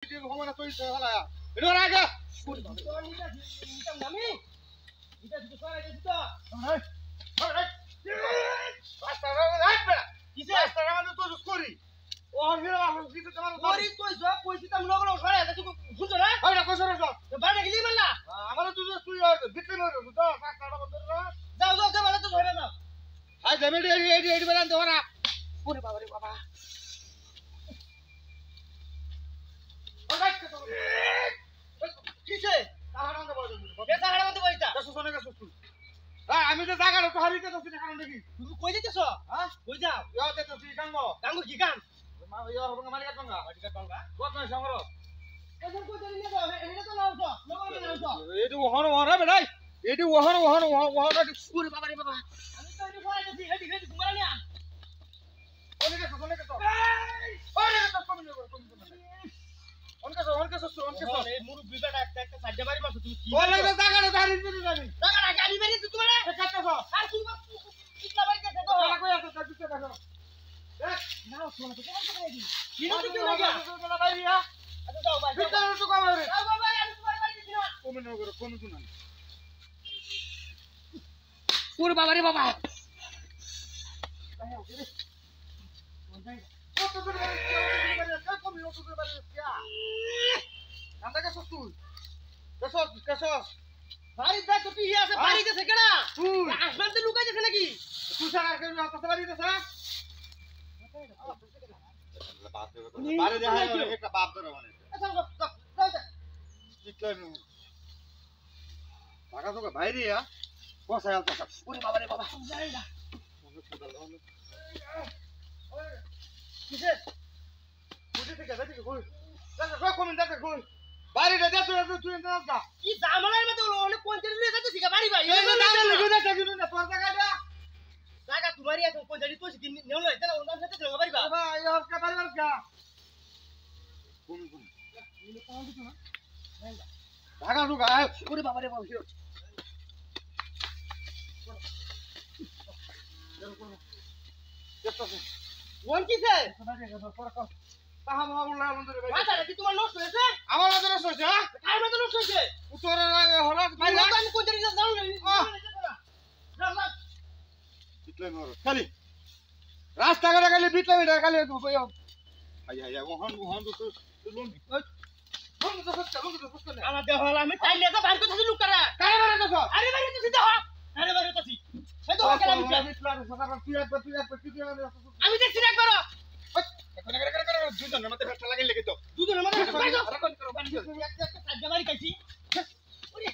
ভগবান তুই হলা এটা আগে নামি এটা শুধু সরাই দিছ তো রাস্তা রাখবে কিসে রাস্তা আমাদের তো করি ও হিরো কিছু তোমার করি তুই সব কইছি তো লোক লোক সরাই দিছ বুঝছ না ওইটা কইছ রে সব বাইরে গেলি মারলা আমার তুই তুই বিক্রি নয় তো রাস্তাটা বন্ধ করে যাও যাও যাও তো ধরে নাও হাই জমিটি এডি বলেন তো ওরা ওরে বাবা রে বাবা কিসে তাহারাতে বলে বেসা হাড়া মধ্যে বইতা দেশো সনে গেছ তুই হ্যাঁ আমি তো জায়গাটা তো হারিতে তো কারণ দেখি তুমি কই যেতেছ হ্যাঁ কই যাও ইয়াতে তো তুই কাঙ্গো গাঙ্গু কি কাম মা ইয়া হবে মালিকা কাঙ্গা মাটিকা বাংলা কত না সংগ্র এখন কই জানি না এটা তো নাও তো লোক নাও তো এডি ওহন ওহন রে ভাই এডি ওহন ওহন ওহন ওরে বাবা রে বাবা আমি তো এটা সরাই দিছি হেডি হেডি ঘুমালা না ওরে গেছ ওরে গেছ ওরে গেছ কমি অনকে এই মুরব্বি বেটা একটা সাজ্জা বাড়ি মারছ তুমি কি বলে যে জায়গাটা হারিতে দিবি জানি টাকা না গাড়ি বাড়ি তুমি না কাটতেছ আর তুমি কিতলা বাড়ি গেছে তো টাকা কই আছে কাটতে দেখো নাও শোনা তো কেমন করে দিই কিনো কিনো তুমি লাগা বলা ভাইয়া আচ্ছা যাও ভাই ভিতরে তো কমে রে যাও ভাই আমি তোমার বাড়ি দিছি না কমে না করে কোন কোন ওরে বাবা রে বাবা কত দূর বাড়ি কমে কত দূর বাড়ি কিয়া নাম দেখা তুই কেসস বাড়ি দেখ তো কি আছে বাড়ি গেছে কেডা তুই আসমান তে লুকাই গেছে নাকি তুই সারা করে না কত বাড়ি দেছ বাড়ি দেখা একটা বাপ ধরে মানে যাও যাও যাও ইতলামি টাকা তো বাইরে আ বসায় আলতা ওরে বাবা রে বাবা যাই না কিসে বুঝে থেকে দেখি কই দেখা কমেন্ট দেখা কই বাড়িটা দে তুই না যা কি জামালার মধ্যে অনেক কোনটার নিয়ে যাচ্ছে শিখা বাড়ি ভাই এই না লিখে দে তুই না তোর জায়গাটা টাকা তোমারই আছে কোন জানি তুই কিনে নেও না এটা ওনার সাথে চলে বাড়ি বা বাবা ইয়ার কা বাড়ি কা কোন ঢাকা ঢুকা ওরে বাবা রে বাবা হিরো কোন কিসে তাহা মহাবুল্লাহ মন্দিরে ভাই মাথা কি তোমার নষ্ট হয়েছে আমার নজরে সইছে কার মধ্যে নষ্ট হয়েছে উত্তরে হঠাৎ ভাই ভাই আমি কোন জানি যাও না বিটলাই নর খালি রাস্তা করে খালি বিটলাই এটা খালি হাই হাই ওহন ওহন তো লোন লোন তো সস্তা না আমার দেহ হলা আমি টাইলে তো বাইরে কোথায় লুক করা কারে মারে তো আরে বাইরে তো সিধা হ আরে বাইরে তো সিধা সেই তো কেন আমি দেখছি না করো দুজনের মধ্যে ফেসটা লাগিয়ে লেগে তো দুজনের মধ্যে বাইরে একটা সাজ্জা বাড়ি খাইছি ওরে